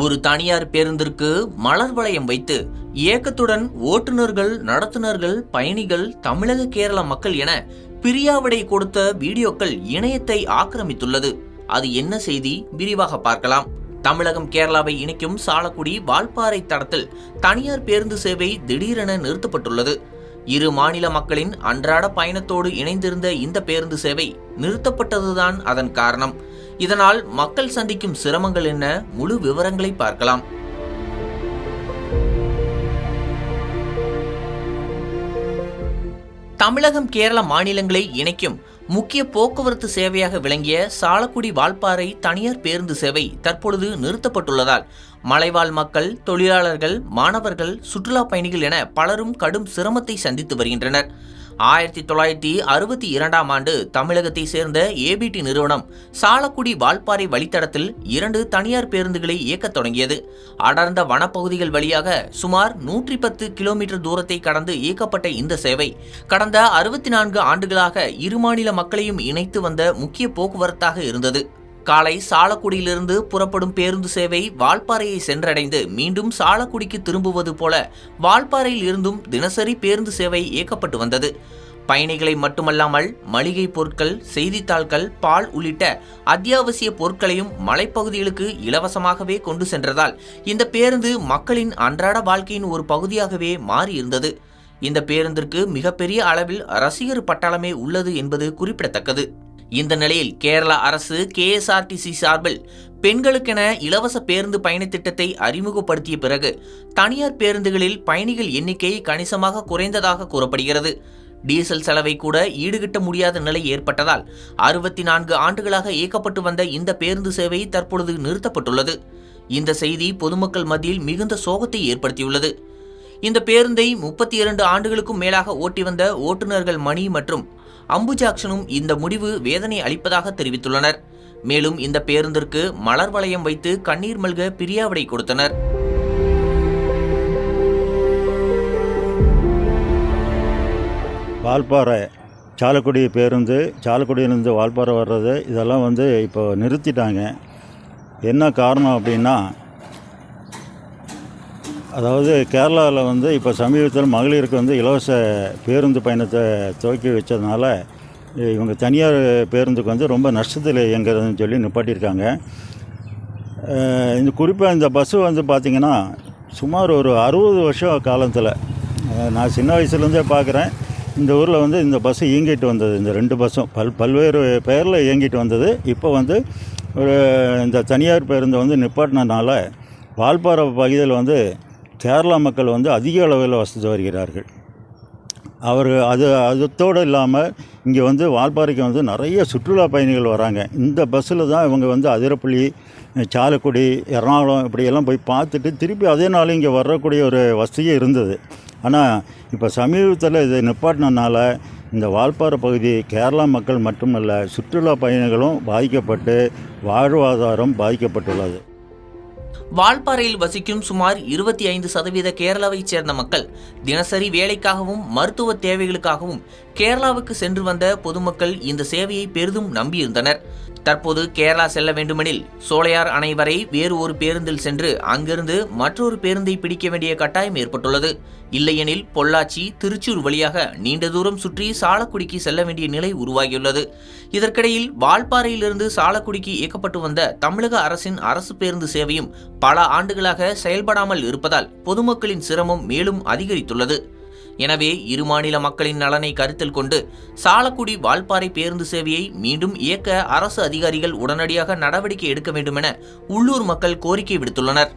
ஒரு தனியார் பேருந்திற்கு மலர் வளையம் வைத்து இயக்கத்துடன் ஓட்டுநர்கள், நடத்துனர்கள், பயணிகள், தமிழக கேரள மக்கள் என பிரியாவிடை கொடுத்த வீடியோக்கள் இணையத்தை ஆக்கிரமித்துள்ளது. அது என்ன செய்தி? விரிவாக பார்க்கலாம். தமிழகம் கேரளாவை இணைக்கும் சாலக்குடி வால்பாறை தடத்தில் தனியார் பேருந்து சேவை திடீரென நிறுத்தப்பட்டுள்ளது. இரு மாநில மக்களின் அன்றாட பயணத்தோடு இணைந்திருந்த இந்த பேருந்து சேவை நிறுத்தப்பட்டதுதான் அதன் காரணம். இதனால் மக்கள் சந்திக்கும் சிரமங்கள் என்ன? முழு விவரங்களை பார்க்கலாம். தமிழகம் கேரள மாநிலங்களை இணைக்கும் முக்கிய போக்குவரத்து சேவையாக விளங்கிய சாலக்குடி வால்பாறை தனியார் பேருந்து சேவை தற்பொழுது நிறுத்தப்பட்டுள்ளதால் மலைவாழ் மக்கள், தொழிலாளர்கள், மாணவர்கள், சுற்றுலா பயணிகள் என பலரும் கடும் சிரமத்தை சந்தித்து வருகின்றனர். 1962ஆம் ஆண்டு தமிழகத்தை சேர்ந்த ஏபிடி நிறுவனம் சாலக்குடி வால்பாறை வழித்தடத்தில் 2 தனியார் பேருந்துகளை இயக்கத் தொடங்கியது. அடர்ந்த வனப்பகுதிகள் வழியாக சுமார் 110 கிலோமீட்டர் தூரத்தை கடந்து இயக்கப்பட்ட இந்த சேவை கடந்த 64 ஆண்டுகளாக இரு மாநில மக்களையும் இணைத்து வந்த முக்கிய போக்குவரத்தாக இருந்தது. காலை சாலக்குடியிலிருந்து புறப்படும் பேருந்து சேவை வால்பாறையை சென்றடைந்து மீண்டும் சாலக்குடிக்கு திரும்புவது போல வால்பாறையில் இருந்தும் தினசரி பேருந்து சேவை இயக்கப்பட்டு வந்தது. பயணிகளை மட்டுமல்லாமல் மளிகை பொருட்கள், செய்தித்தாள்கள், பால் உள்ளிட்ட அத்தியாவசிய பொருட்களையும் மலைப்பகுதிகளுக்கு இலவசமாகவே கொண்டு சென்றதால் இந்த பேருந்து மக்களின் அன்றாட வாழ்க்கையின் ஒரு பகுதியாகவே மாறியிருந்தது. இந்த பேருந்திற்கு மிகப்பெரிய அளவில் ரசிகர் பட்டாளமே உள்ளது என்பது குறிப்பிடத்தக்கது. இந்த நிலையில் கேரள அரசு KSRTC சார்பில் பெண்களுக்கென இலவச பேருந்து பயண திட்டத்தை அறிமுகப்படுத்திய பிறகு தனியார் பேருந்துகளில் பயணிகள் எண்ணிக்கை கணிசமாக குறைந்ததாக கூறப்படுகிறது. டீசல் செலவை கூட ஈடுகட்ட முடியாத நிலை ஏற்பட்டதால் 64 ஆண்டுகளாக இயக்கப்பட்டு வந்த இந்த பேருந்து சேவை தற்பொழுது நிறுத்தப்பட்டுள்ளது. இந்த செய்தி பொதுமக்கள் மத்தியில் மிகுந்த சோகத்தை ஏற்படுத்தியுள்ளது. இந்த பேருந்தை 32 ஆண்டுகளுக்கும் மேலாக ஓட்டி வந்த ஓட்டுநர்கள் மணி மற்றும் அம்புஜாக்சனும் இந்த முடிவு வேதனை அளிப்பதாக தெரிவித்துள்ளனர். மேலும் இந்த பேருந்திற்கு மலர் வளையம் வைத்து கண்ணீர் மல்க பிரியாவிடை கொடுத்தனர். வால்பாறை சாலக்குடி பேருந்து, சாலக்குடியிலிருந்து வால்பாறை வர்றது இதெல்லாம் இப்போ நிறுத்திட்டாங்க. என்ன காரணம் அப்படின்னா, அதாவது கேரளாவில் இப்போ சமீபத்தில் மகளிருக்கு இலவச பேருந்து பயணத்தை துவக்கி வச்சதுனால இவங்க தனியார் பேருந்துக்கு ரொம்ப நஷ்டத்தில் இயங்குறதுன்னு சொல்லி நிப்பாட்டியிருக்காங்க. இந்த குறிப்பாக இந்த பஸ்ஸு பார்த்திங்கன்னா சுமார் ஒரு 60 வருஷம் காலத்தில், நான் சின்ன வயசுலேருந்தே பார்க்குறேன், இந்த ஊரில் இந்த பஸ்ஸு இயங்கிட்டு வந்தது. இந்த 2 பஸ்ஸும் பல்வேறு பெயரில் இயங்கிட்டு வந்தது. இப்போ ஒரு இந்த தனியார் பேருந்து நிப்பாட்டினதுனால வால்பாறை பகுதியில் கேரளா மக்கள் அதிக அளவில் வசித்து வருகிறார்கள். அதோடு இல்லாமல் இங்கே வால்பாறைக்கு நிறைய சுற்றுலா பயணிகள் வராங்க. இந்த பஸ்ஸில் தான் இவங்க அதிரப்பள்ளி, சாலக்குடி, எர்ணாகுளம் இப்படியெல்லாம் போய் பார்த்துட்டு திருப்பி அதே நாள் இங்கே வரக்கூடிய ஒரு வசதியே இருந்தது. ஆனால் இப்போ சமீபத்தில் இதை நிப்பாட்டினால இந்த வால்பாறை பகுதி கேரளா மக்கள் மட்டுமல்ல, சுற்றுலா பயணிகளும் பாதிக்கப்பட்டு வாழ்வாதாரம் பாதிக்கப்பட்டுள்ளது. வால்பாறையில் வசிக்கும் சுமார் 25% கேரளாவைச் சேர்ந்த மக்கள் தினசரி வேலைக்காகவும் மருத்துவ தேவைகளுக்காகவும் கேரளாவுக்கு சென்று வந்த பொதுமக்கள் இந்த சேவையை பெரிதும் நம்பியிருந்தனர். தற்போது கேரளா செல்ல வேண்டுமெனில் சோலையார் அணை வரை வேறு ஒரு பேருந்தில் சென்று அங்கிருந்து மற்றொரு பேருந்தை பிடிக்க வேண்டிய கட்டாயம் ஏற்பட்டுள்ளது. இல்லையெனில் பொள்ளாச்சி, திருச்சூர் வழியாக நீண்ட தூரம் சுற்றி சாலக்குடிக்கு செல்ல வேண்டிய நிலை உருவாகியுள்ளது. இதற்கிடையில் வால்பாறையிலிருந்து சாலக்குடிக்கு இயக்கப்பட்டு வந்த தமிழக அரசின் அரசு பேருந்து சேவையும் பல ஆண்டுகளாக செயல்படாமல் இருப்பதால் பொதுமக்களின் சிரமம் மேலும் அதிகரித்துள்ளது. எனவே இரு மாநில மக்களின் நலனை கருத்தில் கொண்டு சாலக்குடி வால்பாறை பேருந்து சேவையை மீண்டும் இயக்க அரசு அதிகாரிகள் உடனடியாக நடவடிக்கை எடுக்க வேண்டும் என உள்ளூர் மக்கள் கோரிக்கை விடுத்துள்ளனர்.